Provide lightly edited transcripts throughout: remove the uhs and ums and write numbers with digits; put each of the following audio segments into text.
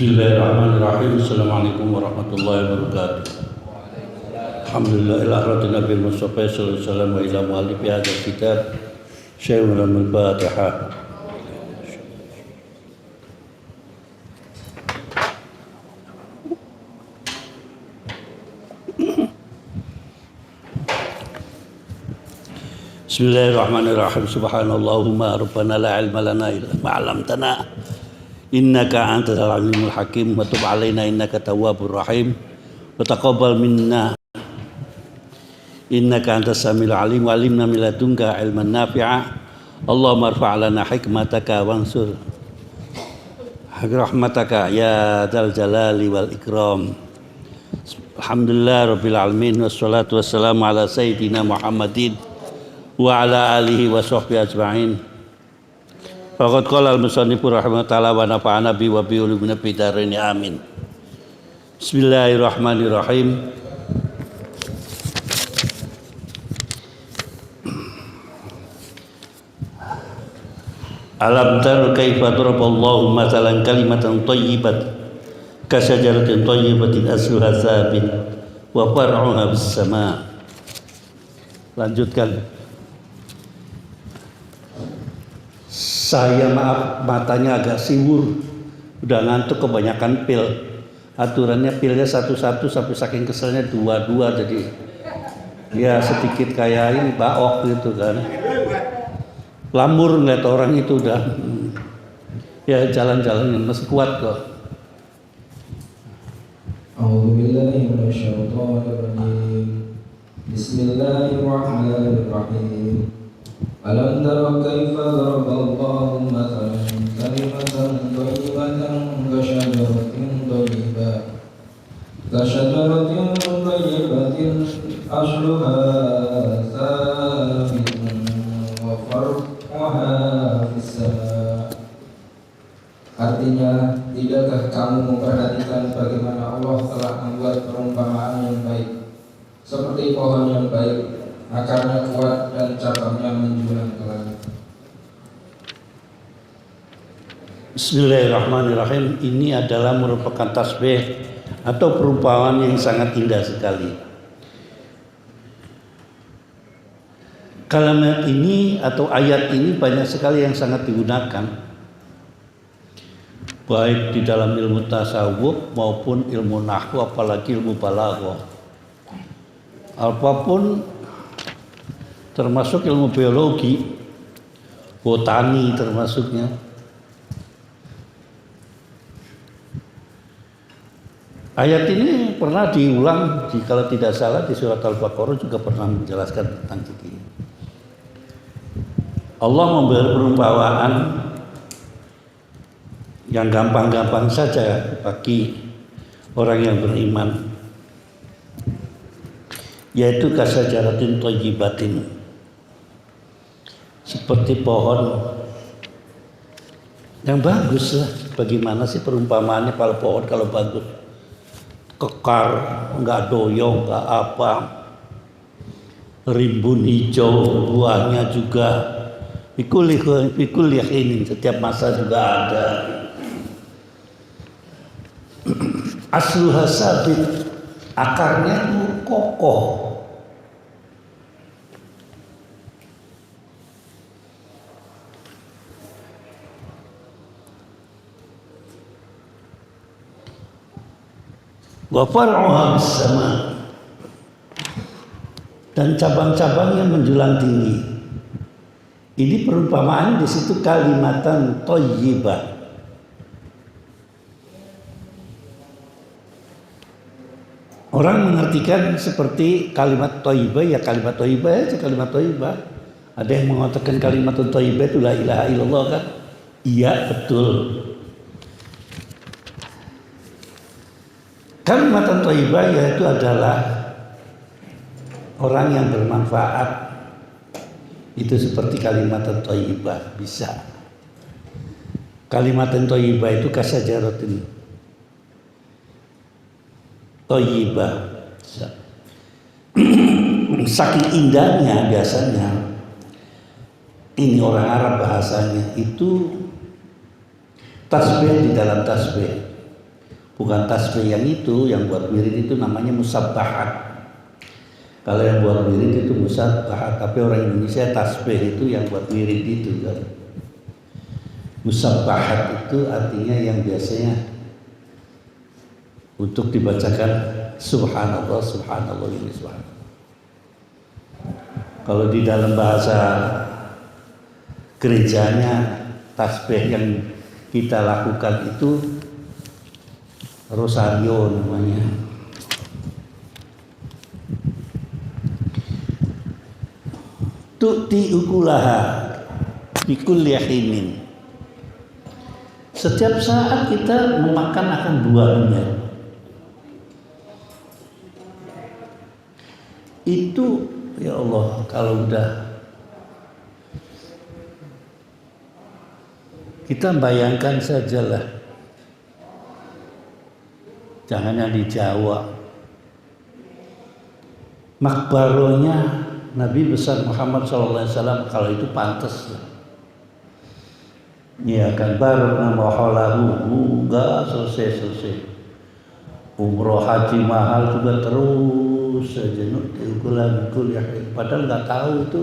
Bismillahirrahmanirrahim. Assalamualaikum warahmatullahi wabarakatuh. Alhamdulillah ila hadratin Nabi Mustafa sallallahu alaihi wasallam wa ila mu'allifi hadzal kitab Syekhul Al-Fatihah. Bismillahirrahmanirrahim. Subhanallahumma rabbana la ilma lana illa ma 'allamtana. Innaka antal alimul hakim wa tub alaina innaka tawwabur rahim wa taqabbal minna innaka antas samiul alim wa alimna min ladunka ilman nafi'a. Allahumma irfa' lana hikmataka wansur rahmataka ya dzal jalali wal ikram. Alhamdulillah rabbil alamin wassalatu wassalamu ala sayyidina Muhammadin wa ala alihi wa sahbihi ajma'in. Faqad qala al-musannifu rahimahullah wa nafa'ana bi wa bi ulumina fid dharain amin. Bismillahirrahmanirrahim. Alam tara kaifa daraballahu mathalan kalimatan thayyibatan ka syajaratin thayyibatin asluha thabit wa far'uha bis sama'. Lanjutkan. Saya maaf matanya agak siwur, udah ngantuk kebanyakan pil. Aturannya pilnya satu-satu sampai saking keselnya dua-dua, jadi ya sedikit kayak ini baok gitu kan. Lamur ngeliat orang itu udah ya jalan-jalan masih kuat kok. Bismillahirrahmanirrahim. Alam tara kaifa daraballahu mathalan kalimatan thayyibatan kasyajaratin thayyibatin asluha thabitun wa far'uha fis sama'. Artinya, tidakkah kamu memperhatikan bagaimana Allah telah membuat perumpamaan yang baik seperti pohon yang baik, akarnya kuat dan cabangnya menjulang ke langit. Bismillahirrahmanirrahim. Ini adalah merupakan tasbih atau perumpamaan yang sangat indah sekali. Kalimat ini atau ayat ini banyak sekali yang sangat digunakan, baik di dalam ilmu tasawuf maupun ilmu nahwu, apalagi ilmu balaghah. Apapun termasuk ilmu biologi, botani termasuknya. Ayat ini pernah diulang, kalau tidak salah di surat Al-Baqarah juga pernah menjelaskan tentang ini. Allah memberi perumpamaan yang gampang-gampang saja bagi orang yang beriman, yaitu kasyajaratin thayyibatin, seperti pohon yang bagus lah. Bagaimana sih perumpamaannya kalau pohon kalau bagus, kekar, nggak doyong, nggak apa, rimbun hijau, buahnya juga pikul yakinin, setiap masa juga ada. Asluha sabit, akarnya itu kokoh. Wa far'uha bis sama', dan cabang-cabangnya menjulang tinggi. Ini perumpamaan di situ kalimatan thayyibah. Orang mengartikan seperti kalimat thayyibah, ya kalimat thayyibah aja, kalimat thayyibah. Ada yang mengatakan kalimat thayyibah itu la ilaha illallah kan? Iya, betul. Kalimat thayyibah yaitu adalah orang yang bermanfaat. Itu seperti kalimat thayyibah, bisa. Kalimat thayyibah itu kasyajaratin thayyibah. Saking indahnya biasanya, ini orang Arab bahasanya itu tasbih di dalam tasbih. Bukan tasbih yang itu, yang buat wirid itu namanya musabbahat. Kalau yang buat wirid itu musabbahat, tapi orang Indonesia tasbih itu yang buat wirid itu kan. Musabbahat itu artinya yang biasanya untuk dibacakan subhanallah, subhanallah ini subhanallah. Kalau di dalam bahasa gerejanya tasbih yang kita lakukan itu rosario namanya. Tu'ti ukulaha bikulli hinin. Setiap saat kita memakan akan buahnya. Itu ya Allah, kalau udah kita bayangkan sajalah. Jangan yang di Jawa. Makbaronya Nabi besar Muhammad SAW, kalau itu pantas. Ya kan baru nama halahu enggak selesai. Umroh haji mahal juga terus saja ya. Padahal nggak tahu itu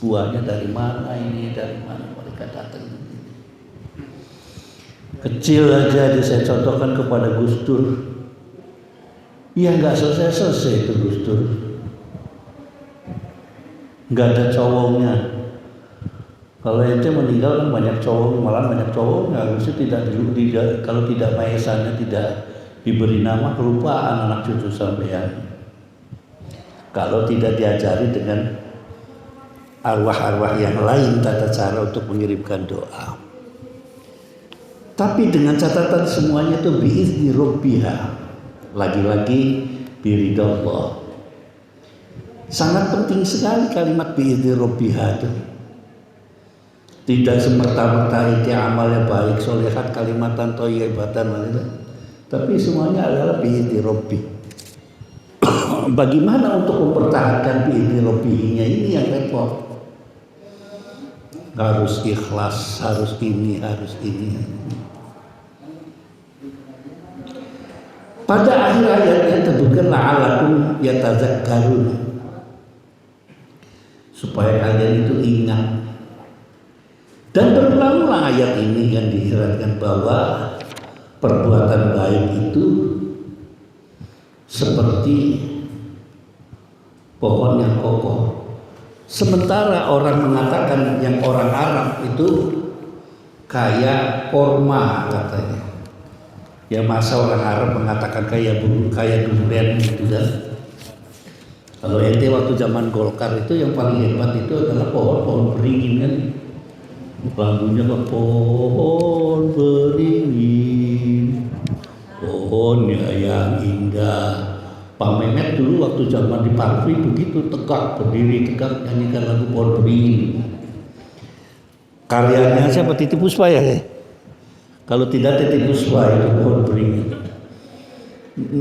buahnya dari mana, ini dari mana mereka datang. Kecil aja saya contohkan kepada Gus Dur. Ya nggak selesai itu Gus Dur. Nggak ada cowoknya. Kalau ente meninggal kan banyak cowok, malah banyak cowoknya. Harusnya kalau tidak maesannya tidak diberi nama, kelupaan anak cucu sampean. Kalau tidak diajari dengan arwah-arwah yang lain tata cara untuk mengirimkan doa. Tapi dengan catatan semuanya itu biizni rabbiha. Lagi-lagi biridallah. Sangat penting sekali kalimat biizni rabbiha itu. Tidak semerta-merta itu amalnya baik, solehat, kalimatan, thayyibatan, tapi semuanya adalah biizni rabbi. Bagaimana untuk mempertahankan biizni rabbinya ini yang repot. Harus ikhlas, harus ini. Pada akhir ayatnya terbukti la'alakum yatazakkarun, supaya kalian itu ingat. Dan berulang-ulang ayat ini yang diisyaratkan bahwa perbuatan baik itu seperti pohon yang kokoh. Sementara orang mengatakan yang orang Arab itu kayak korma katanya. Ya masa orang Arab mengatakan kayak durian gitu kan. Kalau ente waktu zaman Golkar itu yang paling hebat itu adalah pohon beringin kan. Lagunya kok pohon beringin, pohonnya yang indah. Pak Mehmet dulu waktu zaman di Parvi begitu tegak, berdiri tegak nyanyikan lagu pohon beringin. Karyanya siapa? Titi Puspa ya? Kalau tidak Titi Puspa itu pohon beringin.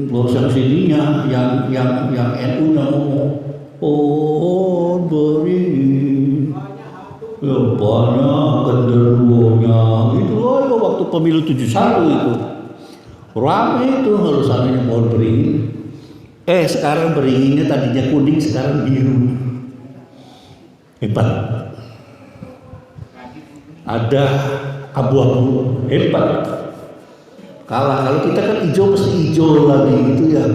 Terus yang sininya yang NU-nya ngomong pohon beringin. Ya banyak genderuwonya itu waktu pemilu 71 itu ramai itu harus adanya pohon beringin. Sekarang beringinnya tadinya kuning sekarang biru. Hebat. Ada abu-abu, hebat. Kalah kalau kita kan hijau mesti hijau lagi gitu ya.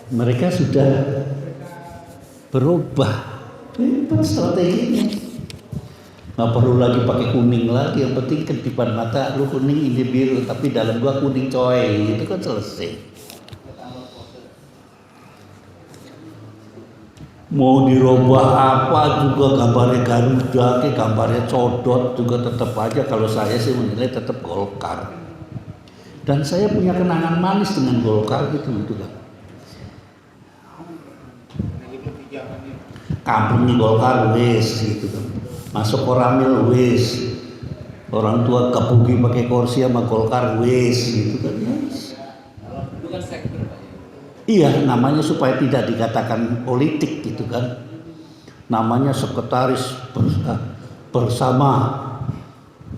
Mereka sudah berubah. Hebat strateginya. Nggak perlu lagi pakai kuning lagi, yang penting kedipan mata lu kuning ini biru, tapi dalam gua kuning coy, itu kan selesai. Mau dirubah apa juga gambarnya Garuda, gambarnya Codot juga tetap aja kalau saya sih menilai tetap Golkar. Dan saya punya kenangan manis dengan Golkar gitu kan. Kampung di Golkar wis gitu kan. Masuk Koramil wis. Orang tua kepugi pakai kursi sama Golkar wis gitu kan. Iya, namanya supaya tidak dikatakan politik gitu kan. Namanya sekretaris bersama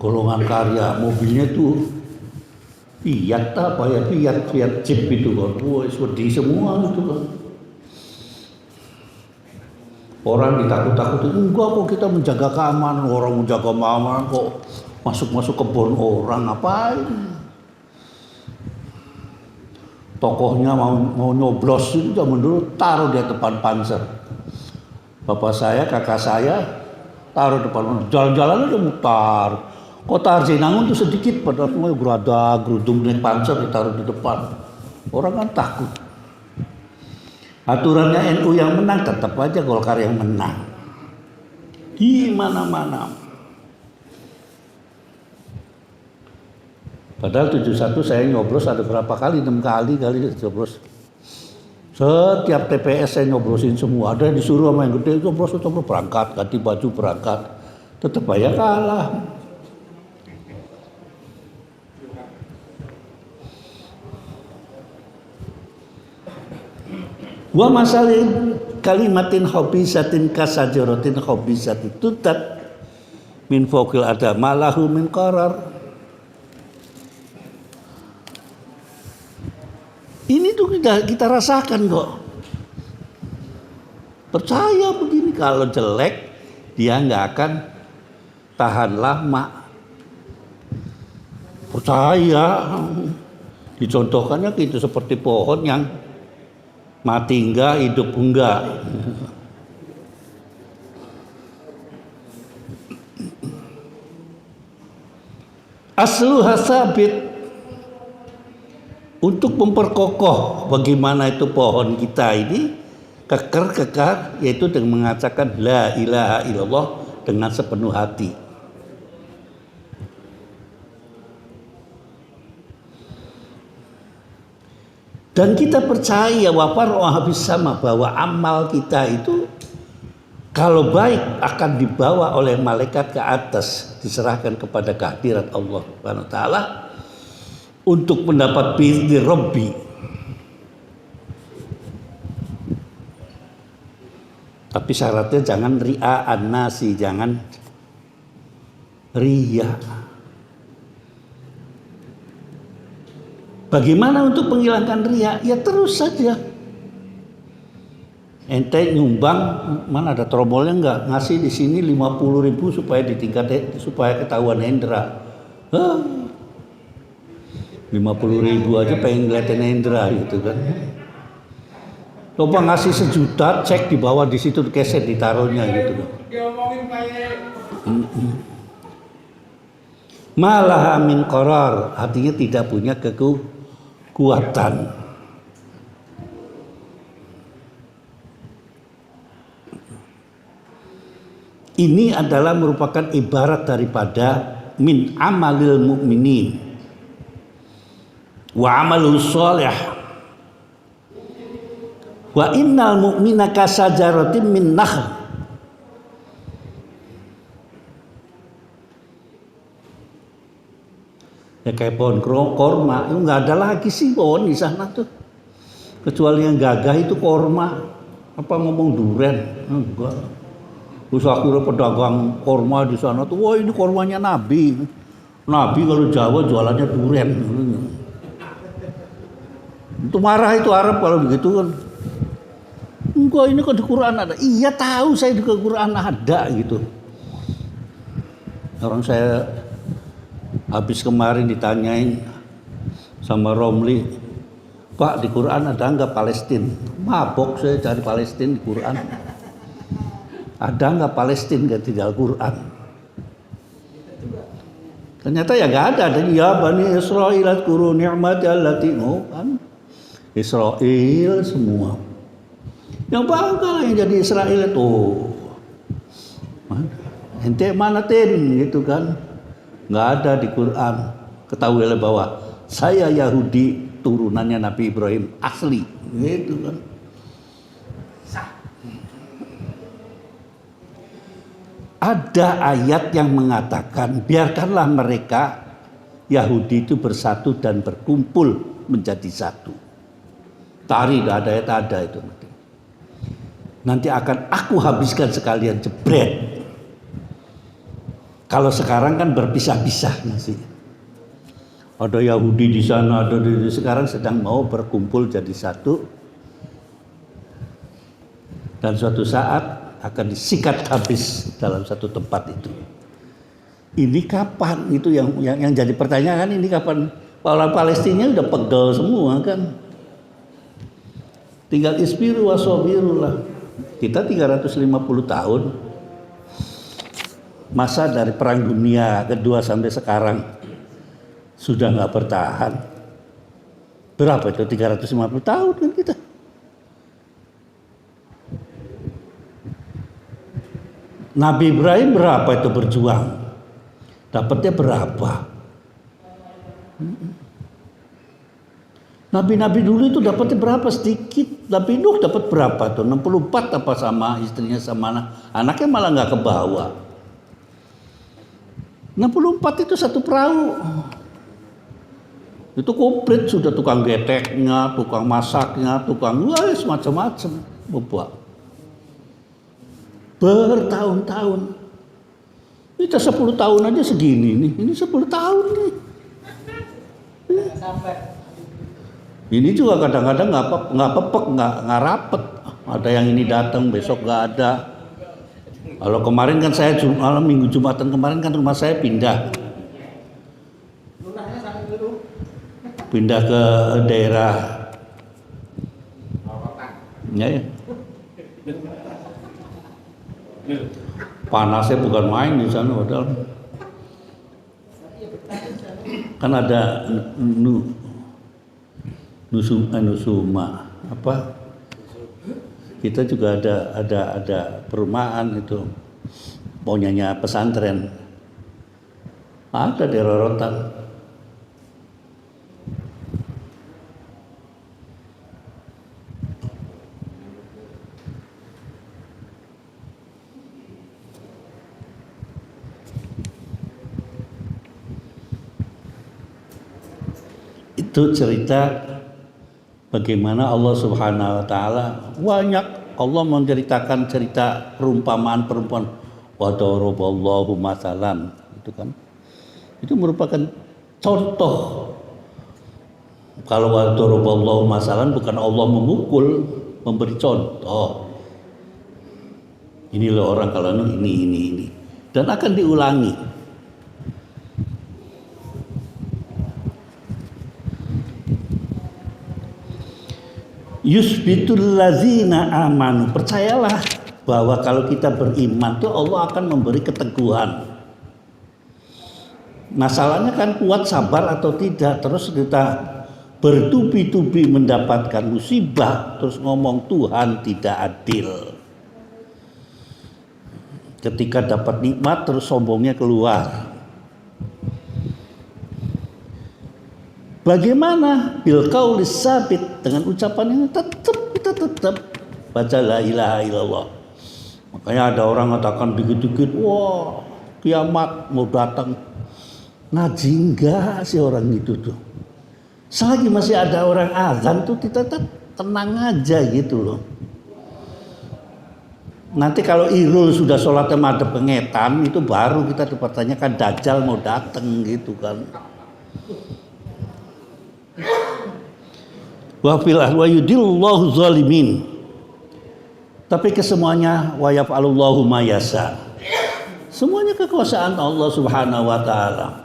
golongan karya. Mobilnya tuh Fiat apa ya, Fiat Jeep itu kan, wah wedi semua itu kan. Orang ditakut-takutin, enggak kok kita menjaga keamanan, orang menjaga keamanan kok masuk-masuk kebun orang, ngapain? Tokohnya mau nyoblos itu zaman dulu taruh di depan Panser. Bapak saya, kakak saya taruh depan, jalan-jalan aja mutar. Kota Arjenangun itu sedikit, padahal semua gerudung naik Panser ditaruh di depan. Orang kan takut. Aturannya NU yang menang, tetap aja Golkar yang menang. Di mana-mana. Padahal 71 saya nyoblos ada berapa kali, 6 kali nyoblos. Setiap TPS saya nyoblosin semua. Ada yang disuruh sama yang gede, nyoblos berangkat, ganti baju berangkat. Tetap aja kalah. Wa masalih kalimatin hobisatin kasajaratin hobisatin tutat min fawqil adama lahu min qarar. Ini tuh kita rasakan kok. Percaya begini, kalau jelek dia nggak akan tahan lama. Percaya. Dicontohkannya gitu, seperti pohon yang mati enggak, hidup enggak. Asluha sabit, untuk memperkokoh bagaimana itu pohon kita ini kekar, yaitu dengan mengatakan la ilaha illallah dengan sepenuh hati. Dan kita percaya bahwa amal kita itu kalau baik akan dibawa oleh malaikat ke atas, diserahkan kepada kehadirat Allah Subhanahu wa taala untuk mendapat biizni Rabbi. Tapi syaratnya jangan ria'an nasi, jangan riya. Bagaimana untuk menghilangkan riya? Ya terus saja. Ente nyumbang, mana ada tromolnya enggak? Ngasih di sini 50.000 supaya supaya ketahuan Hendra. 50.000 aja pengen ngeliatin Hendra gitu kan. Coba ngasih 1 juta, cek di bawah di situ keset ditaruhnya gitu kan. Malah min qarar, artinya tidak punya kekuatan. Ini adalah merupakan ibarat daripada min amalil mu'minin wa amalus sholih wa innal mu'mina kasajaratin min nakhl. Ya kayak pohon korma, itu nggak ada lagi sih pohon di sana tuh, kecuali yang gagah itu korma. Apa ngomong duren? Enggak. Terus akhirnya pedagang korma di sana tuh, wah ini kormanya Nabi. Nabi kalau Jawa jualannya duren. Itu marah itu Arab kalau begitu kan. Enggak, ini kok di Quran ada. Iya tahu saya di Quran ada gitu. Orang saya habis kemarin ditanyain sama Romli, Pak di Quran ada nggak Palestina? Mabok saya cari Palestina di Quran. Ada nggak Palestina di Al-Quran? Ternyata ya nggak ada. Dan ya Bani Israil adkuru ni'mati allati kan Israel semua. Yang bangga yang jadi Israel itu. Ente mana ten gitu kan? Nggak ada di Quran. Ketahuilah bahwa saya Yahudi turunannya Nabi Ibrahim asli, gitu kan. Ada ayat yang mengatakan biarkanlah mereka Yahudi itu bersatu dan berkumpul menjadi satu. Tari ada ayat ada itu. Nanti akan aku habiskan sekalian, jebret. Kalau sekarang kan berpisah-pisah masih. Ada Yahudi di sana, ada di sekarang sedang mau berkumpul jadi satu. Dan suatu saat akan disikat habis dalam satu tempat itu. Ini kapan? Itu yang jadi pertanyaan, ini kapan? Orang Palestina udah pegel semua kan. Tinggal isbiru wasobiru lah. Kita 350 tahun. Masa dari perang dunia kedua sampai sekarang sudah nggak bertahan. Berapa itu 350 tahun kan kita? Nabi Ibrahim berapa itu berjuang? Dapatnya berapa? Nabi-nabi dulu itu dapatnya berapa? Sedikit. Nabi Nuh dapat berapa tuh? 64 apa sama istrinya sama anaknya malah nggak ke bawah. 64 itu satu perahu. Itu komplit sudah, tukang geteknya, tukang masaknya, tukang macam-macam membuat. Bertahun-tahun. Kita 10 tahun aja segini nih. Ini 10 tahun nih. Ini juga kadang-kadang nggak pepek, nggak rapet. Ada yang ini datang, besok nggak ada. Kalau kemarin kan saya minggu Jumatan kemarin kan rumah saya pindah ke daerah ya. Panasnya bukan main di sana, padahal kan ada nusuma apa? Kita juga ada perumahan itu punyanya pesantren. Ada di Rorotan. Itu cerita bagaimana Allah Subhanahu wa taala banyak Allah menceritakan cerita perumpamaan perempuan wa daraballahu matsalan itu kan. Itu merupakan contoh. Kalau wa daraballahu matsalan bukan Allah memukul, memberi contoh. Ini loh orang kalau ini dan akan diulangi. Yusbitul lazina amanu, percayalah bahwa kalau kita beriman tuh Allah akan memberi keteguhan. Masalahnya kan kuat sabar atau tidak. Terus kita bertubi-tubi mendapatkan musibah terus ngomong Tuhan tidak adil. Ketika dapat nikmat terus sombongnya keluar. Bagaimana bil qaulis sabit, dengan ucapan yang kita tetap baca la ilaha illallah. Makanya ada orang mengatakan dikit-dikit, wah kiamat mau datang. Ngaji enggak sih orang itu tuh. Selagi masih ada orang azan tuh kita tenang aja gitu loh. Nanti kalau Irul sudah sholatnya madhep pengetan itu baru kita dipertanyakan Dajjal mau datang gitu kan. Wa yudillahu zalimin. Tapi kesemuanya wa yaf'alullahu ma yasha. Semuanya kekuasaan Allah Subhanahu wa taala.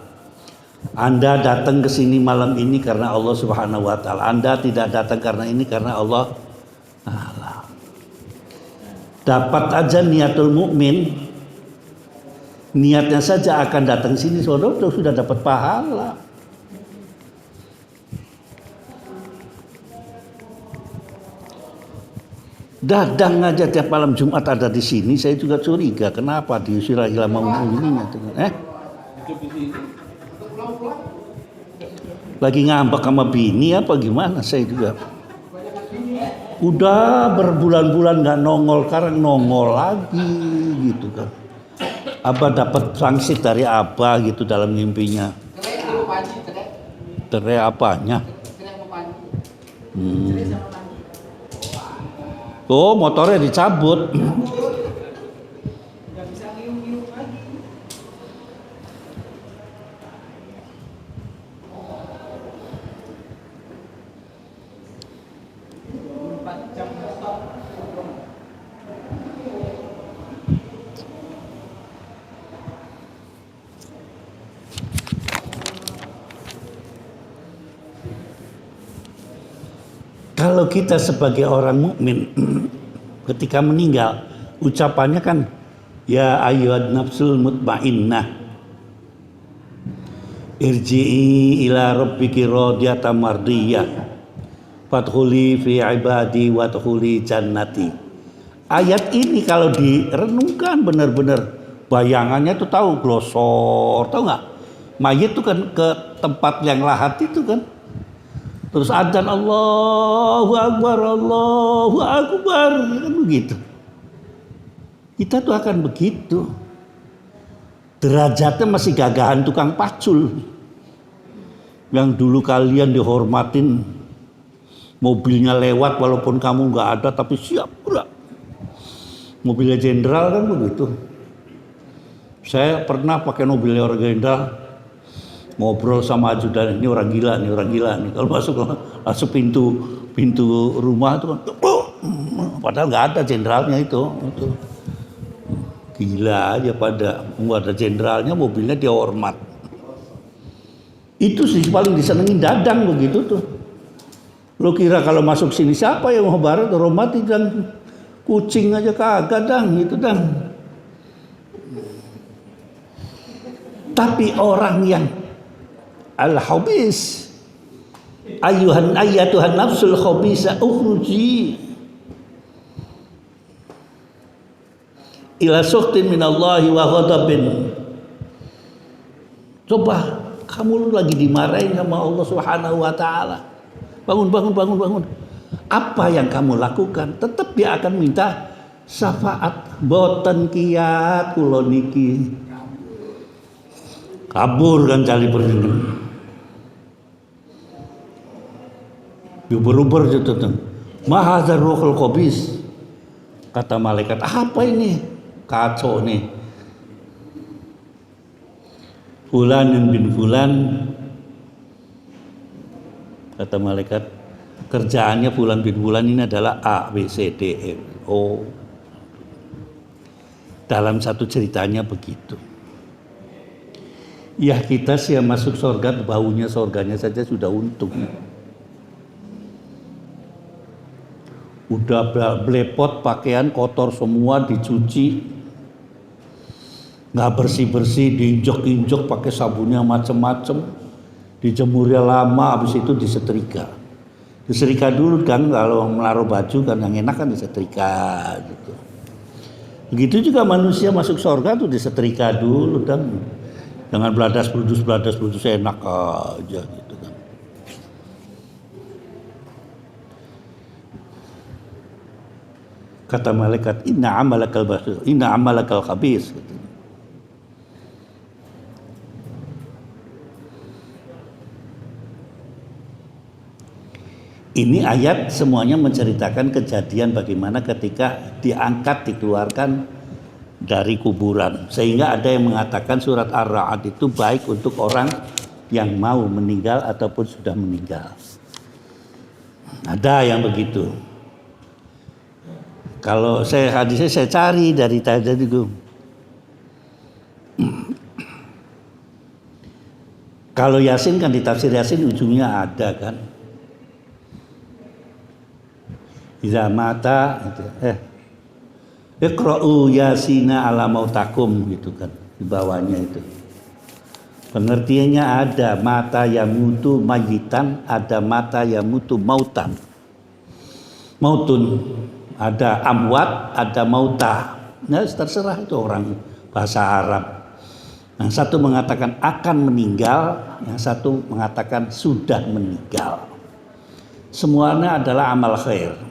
Anda datang ke sini malam ini karena Allah Subhanahu wa taala. Anda tidak datang karena ini karena Allah taala. Dapat aja niatul mukmin. Niatnya saja akan datang sini saudara sudah dapat pahala. Dadang aja tiap malam Jumat ada di sini, saya juga curiga kenapa diusir ila mu'mininya. Lagi ngambek sama bini apa gimana saya juga. Udah berbulan-bulan nggak nongol, sekarang nongol lagi gitu kan. Abah dapat sanksi dari Abah gitu dalam mimpinya. Cerai apanya? Oh, motornya dicabut. Kalau kita sebagai orang mukmin ketika meninggal, ucapannya kan ya ayyuhan nafsul mutmainnah irji'i ila rabbiki radiyatan mardiyah fadkhuli fi ibadi wadkhuli jannati. Ayat ini kalau direnungkan benar-benar bayangannya tuh tahu glosor, tahu nggak? Mayit tuh kan ke tempat yang lahat itu kan. Terus adzan Allahu Akbar kan begitu. Kita tuh akan begitu. Derajatnya masih gagahan tukang pacul. Yang dulu kalian dihormatin, mobilnya lewat walaupun kamu nggak ada tapi siap pula. Mobilnya jenderal kan begitu. Saya pernah pakai mobilnya orang jenderal, ngobrol sama ajudan, ini orang gila nih. Kalau masuk pintu rumah itu kan, padahal nggak ada jenderalnya itu. Gila aja pada nggak ada jenderalnya, mobilnya dia hormat. Itu sih paling disenengin Dadang begitu tuh. Lo kira kalau masuk sini siapa yang mau barat hormati dan kucing aja kagak dang gitu dang. Tapi orang yang al-khabis, ayyatuhan nafsul khabisa ukhruji ila sukhtin minallahi wa ghadabin. Coba kamu lagi dimarahin sama Allah Subhanahu wa taala. Bangun. Apa yang kamu lakukan? Tetap dia akan minta syafaat. Boten kiat kula niki. Kabur kan cali berdiri. Uber gitu tuh. Mahadzar ruhul khabis. Kata malaikat, apa ini? Kacau nih. Fulan bin fulan. Kata malaikat, kerjaannya fulan bin fulan ini adalah A, B, C, D, E, O. Dalam satu ceritanya begitu. Ya kita sih yang masuk surga, baunya surganya saja sudah untung. Udah belepot, pakaian kotor semua dicuci, nggak bersih-bersih, diinjok-injok pakai sabunnya macem-macem, dijemurnya lama, habis itu disetrika. Disetrika dulu kan, kalau menaruh baju kan yang enak kan disetrika gitu. Begitu juga manusia masuk surga tuh disetrika dulu dan jangan beladas bludus enak aja gitu kan. Kata malaikat, inna amalakal khabis gitu. Ini ayat semuanya menceritakan kejadian bagaimana ketika diangkat, dikeluarkan dari kuburan. Sehingga ada yang mengatakan surat Ar-Ra'd itu baik untuk orang yang mau meninggal ataupun sudah meninggal. Ada yang begitu. Kalau hadisnya saya cari dari tadi itu. Kalau Yasin kan di tafsir Yasin ujungnya ada kan. Iza mata Iqra'u yasina ala mautakum gitu kan di bawahnya itu. Pengertiannya ada mata yamutu mayitan, ada mata yamutu mautan. Mautun ada amwat, ada mauta. Nah, terserah itu orang bahasa Arab. Yang satu mengatakan akan meninggal, yang satu mengatakan sudah meninggal. Semuanya adalah amal khair.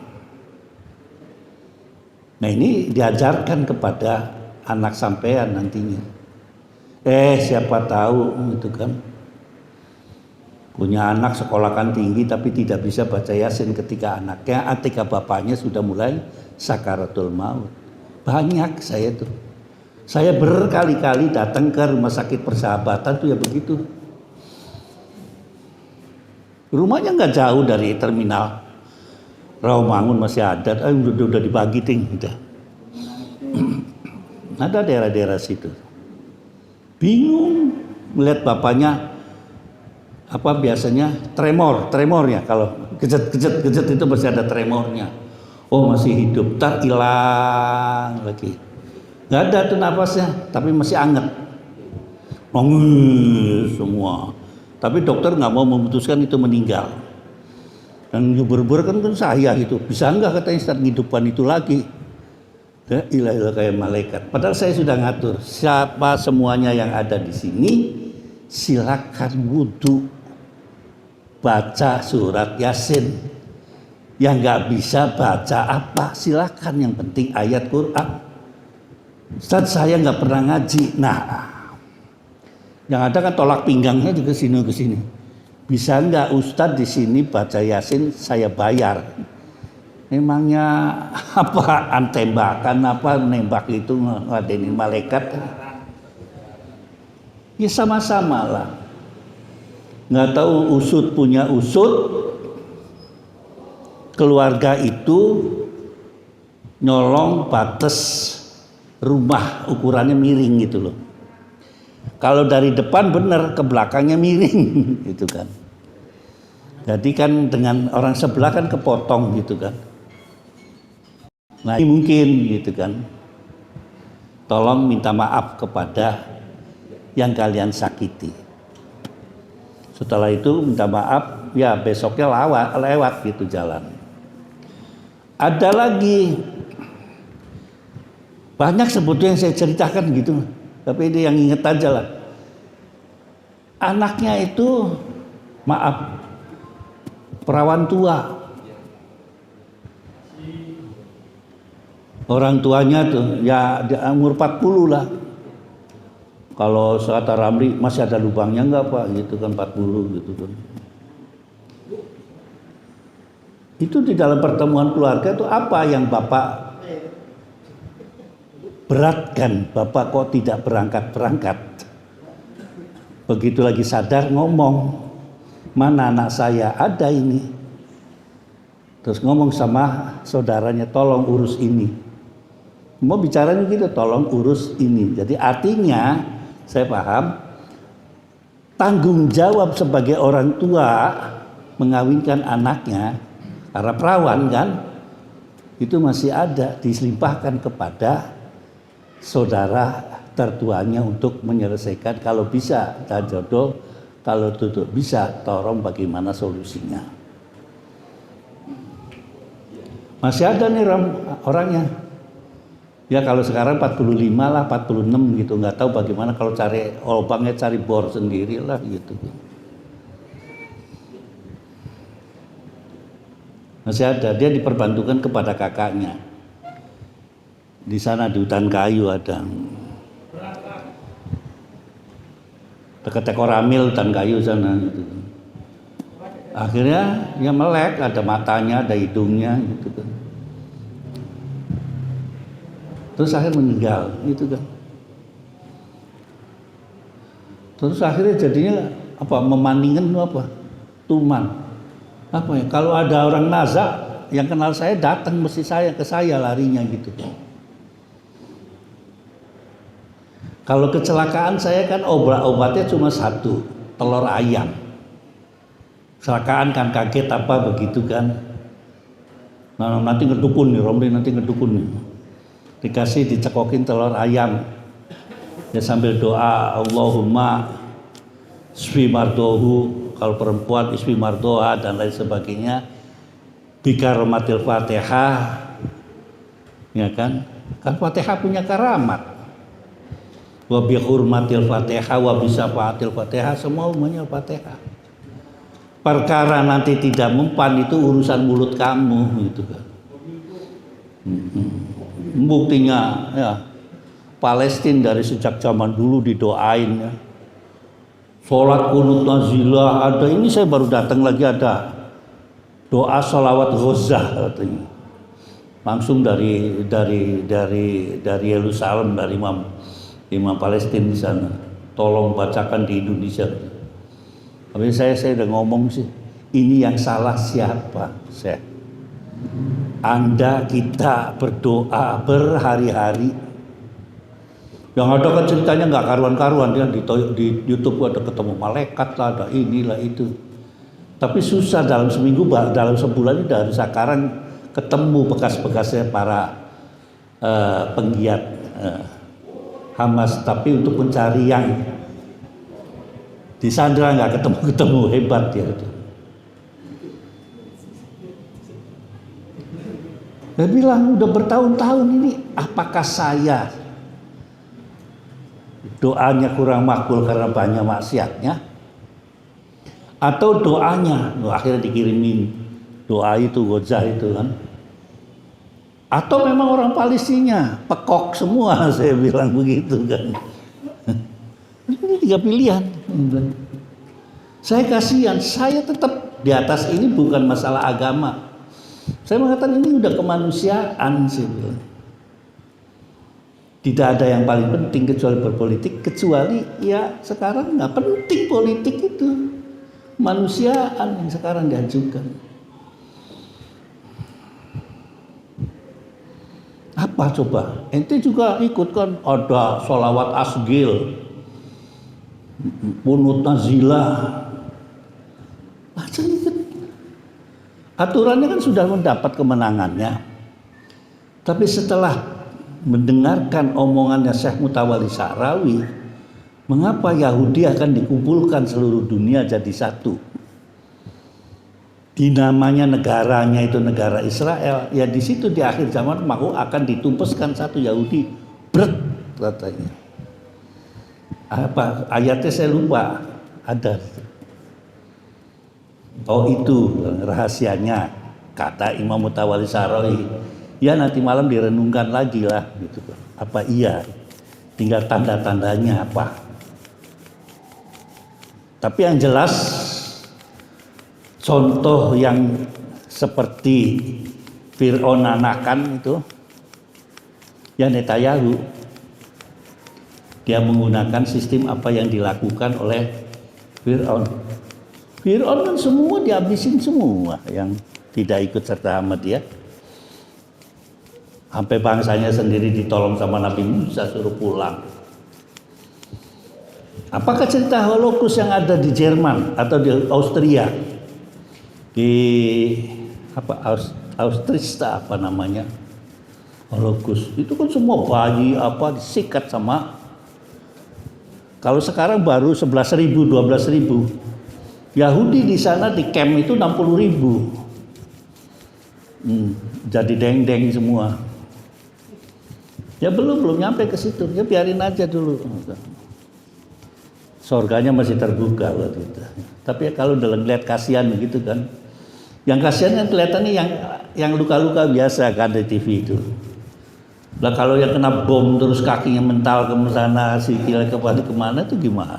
Nah ini diajarkan kepada anak sampean nantinya. Siapa tahu itu kan punya anak sekolahkan tinggi tapi tidak bisa baca Yasin ketika bapaknya sudah mulai sakaratul maut. Banyak saya tuh. Saya berkali-kali datang ke rumah sakit Persahabatan tuh ya begitu. Rumahnya nggak jauh dari terminal Rawamangun masih ada, udah dibagi udah. Ada daerah-daerah situ. Bingung melihat bapaknya biasanya tremornya kalau kejet itu masih ada tremornya. Oh masih hidup, tar hilang lagi. Nggak ada tuh napasnya, tapi masih anget. Nangis semua. Tapi dokter nggak mau memutuskan itu meninggal. Dan ber kan saya itu bisa nggak katanya start ngidupan itu lagi. Ya, ilah kayak malaikat. Padahal saya sudah ngatur siapa semuanya yang ada di sini, silakan wudhu, baca surat Yasin. Yang nggak bisa baca apa silakan, yang penting ayat Quran. Ustaz saya nggak pernah ngaji. Nah, yang ada kan tolak pinggangnya juga ke sini. Bisa nggak Ustaz di sini baca Yasin saya bayar? Memangnya apaan tembakan apa nembak itu ngadenin malaikat? Ya sama-sama lah. Nggak tahu usut punya usut. Keluarga itu nyolong batas rumah ukurannya miring gitu loh. Kalau dari depan benar, ke belakangnya miring gitu kan. Jadi kan dengan orang sebelah kan kepotong gitu kan. Nah ini mungkin gitu kan. Tolong minta maaf kepada yang kalian sakiti. Setelah itu minta maaf, ya besoknya lewat gitu jalan. Ada lagi banyak sebetulnya yang saya ceritakan gitu, tapi ini yang inget aja lah. Anaknya itu maaf perawan tua, orang tuanya tuh ya di umur 40 lah. Kalau sekata Ramli masih ada lubangnya enggak Pak gitu kan, 40 gitu kan. Itu di dalam pertemuan keluarga itu apa yang Bapak beratkan, Bapak kok tidak berangkat-berangkat. Begitu lagi sadar ngomong, mana anak saya ada ini. Terus ngomong sama saudaranya, tolong urus ini. Mau bicaranya gitu, tolong urus ini. Jadi artinya saya paham, tanggung jawab sebagai orang tua mengawinkan anaknya, karena perawan kan, itu masih ada, diselimpahkan kepada saudara tertuanya untuk menyelesaikan. Kalau bisa dan jodoh, kalau tidak bisa tolong bagaimana solusinya. Masih ada nih orangnya. Ya kalau sekarang 45 lah, 46 gitu, nggak tahu bagaimana kalau cari lubangnya, cari bor sendiri lah gitu. Masih ada, dia diperbantukan kepada kakaknya. Di sana di hutan kayu ada. Dekat Koramil hutan kayu sana gitu. Akhirnya ya melek, ada matanya, ada hidungnya gitu kan. Terus akhirnya meninggal gitu kan. Terus akhirnya jadinya apa? Memandingkan apa? Tuman. Apa ya? Kalau ada orang nazak yang kenal saya datang mesti ke saya larinya gitu. Kalau kecelakaan saya kan obatnya cuma satu, telur ayam. Kecelakaan kan kaget apa begitu kan. Nah, nanti ngedukun nih, Romli nanti ngedukun nih. Dikasih dicekokin telur ayam. Ya sambil doa Allahumma isfi mardohu, kalau perempuan isfi mardoha dan lain sebagainya. Bikaromatil Fatihah. Ya kan? Kan Fatihah punya karamat. Wa bi hurmatil Fatihah wa bi syafaatil Fatihah, semuanya Fatihah. Perkara nanti tidak mempan itu urusan mulut kamu gitu kan. Buktinya ya Palestina dari sejak zaman dulu didoain ya. Sholat kunut nazilah ada, ini saya baru datang lagi ada doa sholawat ghozah katanya. Langsung dari Yerusalem, dari Imam Palestina di sana. Tolong bacakan di Indonesia. Tapi saya udah ngomong sih, ini yang salah siapa? Saya. Anda kita berdoa berhari-hari. Yang ada kan ceritanya nggak karuan-karuan, dia di YouTube ada ketemu malaikat lah, ada inilah itu. Tapi susah dalam seminggu, dalam sebulan udah harus sekarang ketemu bekas-bekasnya para penggiat Hamas. Tapi untuk mencari yang di Sandra nggak ketemu, hebat ya itu. Dia bilang udah bertahun-tahun ini, apakah saya doanya kurang makbul karena banyak maksiatnya, atau doanya akhirnya dikirimin doa itu Gojah itu kan, atau memang orang Palestina pekok semua. Saya bilang begitu kan. Ini 3 pilihan. Saya kasihan, saya tetap di atas ini bukan masalah agama. Saya mengatakan ini udah kemanusiaan sih. Tidak ada yang paling penting kecuali berpolitik, kecuali ya sekarang nggak penting politik itu, manusiaan yang sekarang diajukan. Apa coba? Ente juga ikut kan, ada sholawat asgil, punut nazilah, baca ikut. Aturannya kan sudah mendapat kemenangannya, tapi setelah mendengarkan omongannya Syekh Mutawalli Sa'rawi, mengapa Yahudi akan dikumpulkan seluruh dunia jadi satu? Di namanya negaranya itu negara Israel, ya di situ di akhir zaman mau akan ditumpeskan satu Yahudi, bret katanya. Apa ayatnya saya lupa, ada. Oh itu rahasianya, kata Imam Mutawalli Sa'rawi. Ya nanti malam direnungkan lagi lah gitu. Apa iya? Tinggal tanda-tandanya apa. Tapi yang jelas contoh yang seperti Fir'aun anakan itu ya Netanyahu. Dia menggunakan sistem apa yang dilakukan oleh Fir'aun. Fir'aun kan semua dihabisin semua yang tidak ikut serta sama dia. Sampai bangsanya sendiri ditolong sama Nabi Musa suruh pulang. Apakah cerita Holocaust yang ada di Jerman atau di Austria, di apa Austrista apa namanya, Holocaust itu kan semua bayi apa disikat sama. Kalau sekarang baru 11.000, 12.000. Yahudi di sana di camp itu 60.000. Jadi deng-deng semua. Ya belum nyampe ke situ, ya biarin aja dulu. Surganya masih terbuka waktu itu. Tapi kalau udah lihat kasihan begitu kan, yang kasihan kan kelihatannya yang luka-luka biasa kan di TV itu. Lah kalau yang kena bom terus kakinya mental ke sana, sikilnya kemana itu gimana?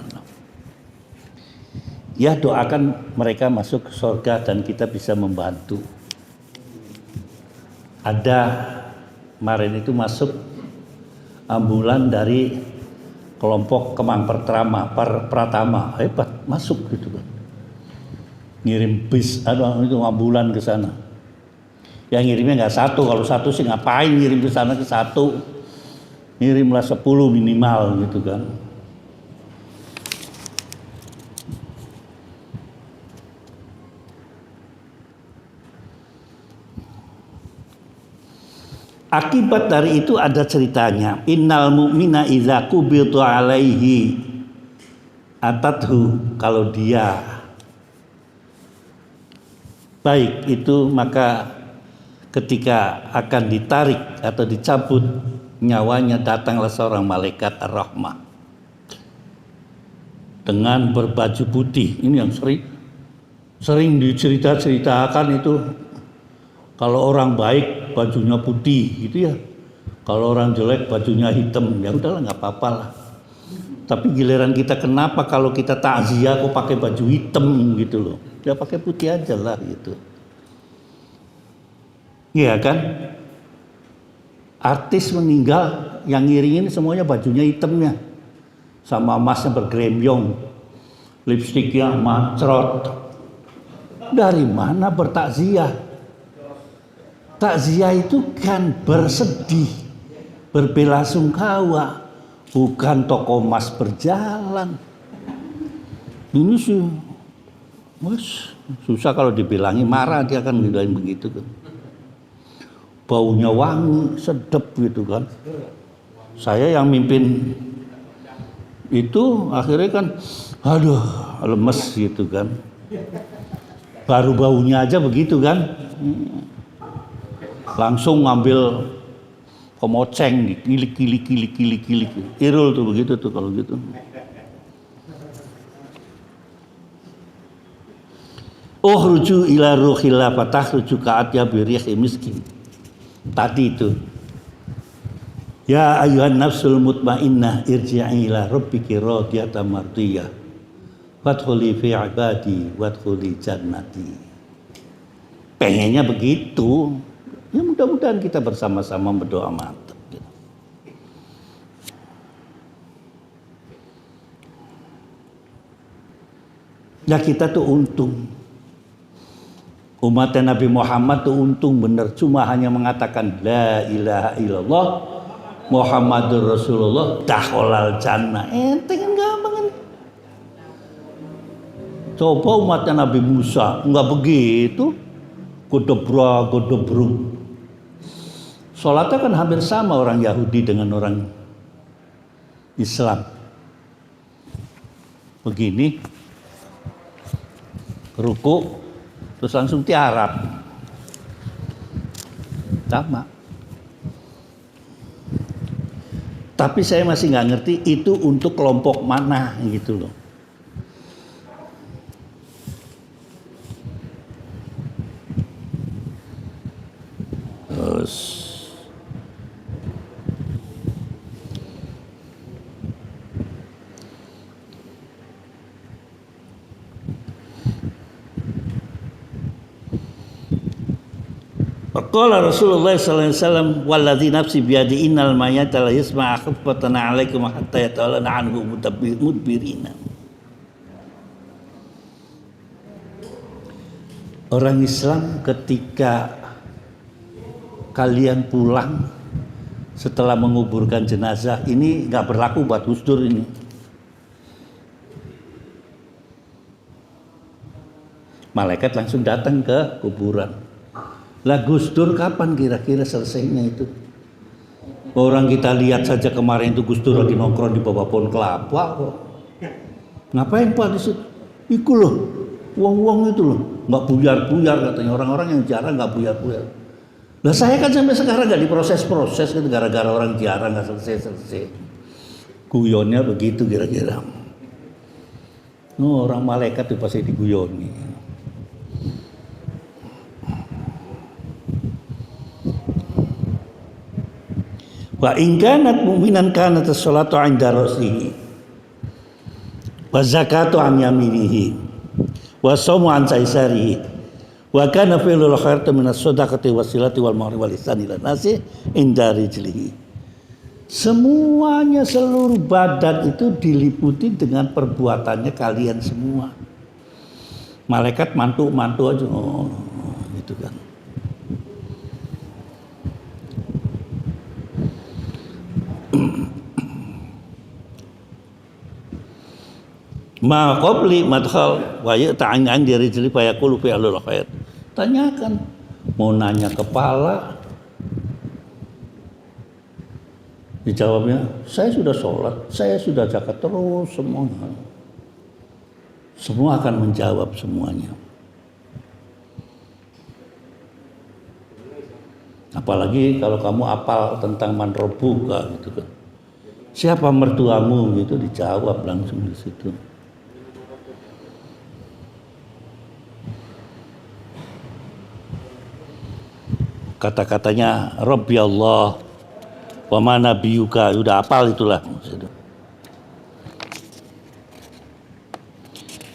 Ya doakan mereka masuk ke surga dan kita bisa membantu. Ada kemarin itu masuk ambulan dari kelompok Kemang Pratama, hebat masuk gitu kan, ngirim bis itu ambulan ke sana. Ya ngirimnya nggak satu, kalau satu sih ngapain ngirim ke sana ke satu, ngirimlah 10 minimal gitu kan. Akibat dari itu ada ceritanya. Innal mu'mina idza qubitu alaihi atathu, kalau dia baik itu maka ketika akan ditarik atau dicabut nyawanya datanglah seorang malaikat ar-rahmah dengan berbaju putih. Ini yang sering diceritakan itu. Kalau orang baik bajunya putih gitu ya. Kalau orang jelek bajunya hitam, ya udahlah nggak apa-apa lah. Tapi giliran kita kenapa kalau kita takziah kok pakai baju hitam gitu loh. Ya pakai putih aja lah gitu. Iya kan? Artis meninggal yang ngiringin semuanya bajunya hitamnya. Sama emasnya bergerembyong. Lipstiknya macrot. Dari mana bertakziah? Takziah itu kan bersedih, berbelasungkawa. bukan toko emas berjalan. Ini sih, wes susah kalau dibilangi, marah dia akan bilang begitu kan. Baunya wangi, sedap gitu kan. Saya yang mimpin itu akhirnya kan, aduh lemes gitu kan. Baru baunya aja begitu kan. Langsung ngambil komoceng, kilik. Irul tuh begitu tuh kalau gitu. Ukhruju ila ruhillah fatakhruju ka'atya birihi miskin. Tadi itu. Ya ayuhan nafsul mutmainnah irji'i ila rabbiki radiyatan mardiyah. Wadkhuli fi ibadi wadkhuli jannati. Pengennya begitu. Ya mudah-mudahan kita bersama-sama berdoa mantap. Ya kita tuh untung. Umat Nabi Muhammad tuh untung bener. Cuma hanya mengatakan la ilaha illallah Muhammadur Rasulullah dakhalal jannah. Enteng kan gampang kan. Coba umatnya Nabi Musa enggak begitu. Godebruk. Sholatnya kan hampir sama orang Yahudi dengan orang Islam. Begini, ruku, terus langsung tiarap. Sama. Tapi saya masih nggak ngerti itu untuk kelompok mana gitu loh. Terus Qala Rasulullah sallallahu alaihi wasallam walladzi nafsi biyadi innal mayyata la yasma'a khufatan 'alaikum hatta yatawallana 'anhu mudbirina. Orang Islam ketika kalian pulang setelah menguburkan jenazah ini enggak berlaku buat Gus Dur ini. Malaikat langsung datang ke kuburan. Lah Gus Dur kapan kira-kira selesainya itu? Orang kita lihat saja kemarin itu Gus Dur lagi nongkrong di bawah pohon kelapa kok. Ngapain Pak di situ? Iku loh, uang-uang itu loh, nggak buyar-buyar katanya orang-orang yang jarang nggak buyar-buyar. Lah saya kan sampai sekarang nggak diproses-proses gitu gara-gara orang jarang nggak selesai-selesai. Guyonnya begitu kira-kira. Orang malaikat itu pasti diguyoni. Wa in kanat mu'minan kanat as-salatu 'inda ra'sihi wa zakatu 'an yaminihi wa shaumu 'an saisarihi wa kana fi'lul khairati min as-sadaqati wasilati wal ma'ruf wal ihsani ila nasi 'inda rijlihi. Semuanya seluruh badan itu diliputi dengan perbuatannya kalian semua. Malaikat mantu-mantu aja gitu kan. Ma qabli madkhal wa yata'an diri jeli fa yaqulu fi alul khair. Tanyakan, mau nanya kepala. Dijawabnya, saya sudah sholat, saya sudah zakat terus semuanya. Semua akan menjawab semuanya. Apalagi kalau kamu apal tentang man rabbuka gitu kan. Siapa mertuamu gitu dijawab langsung di situ. Kata-katanya Rabbi Allah wa ma nabiyuka, udah hafal itulah.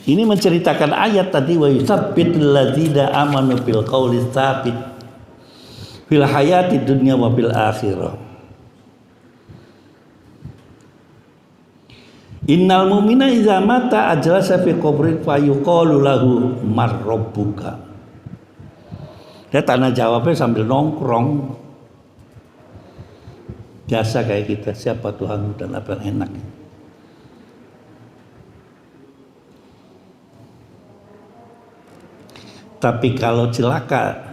Ini menceritakan ayat tadi wa yusabbitul ladzina amanu bil qauli tsabit fil hayati dunya wa bil akhirah. Innal mu'mina idza mata ajlasa fi qabrin fa yuqalu lahu mar rabbuka. Dia tanya jawabnya sambil nongkrong. Biasa kayak kita, siapa Tuhanmu dan apa yang enak. Tapi kalau celaka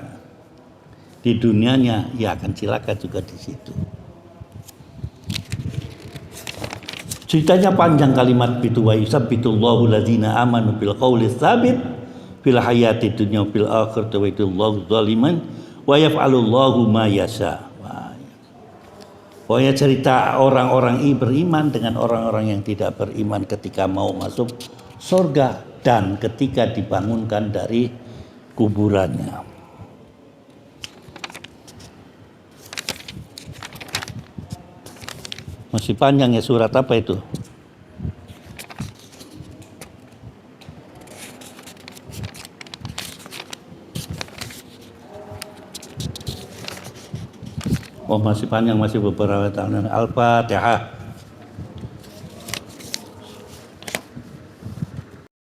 di dunianya, ya akan celaka juga di situ. Ceritanya panjang kalimat itu, wa yusabbitullahu ladzina amanu bil qawli tsabit fil hayati dunya fil akhirati wa yudillahu dzaliman wa yaf'alullahu ma yasha. Pokoknya cerita orang-orang beriman dengan orang-orang yang tidak beriman ketika mau masuk surga dan ketika dibangunkan dari kuburannya. Masih panjang ya, surat apa itu? Oh masih panjang, masih beberapa tahun. Al-Fatihah.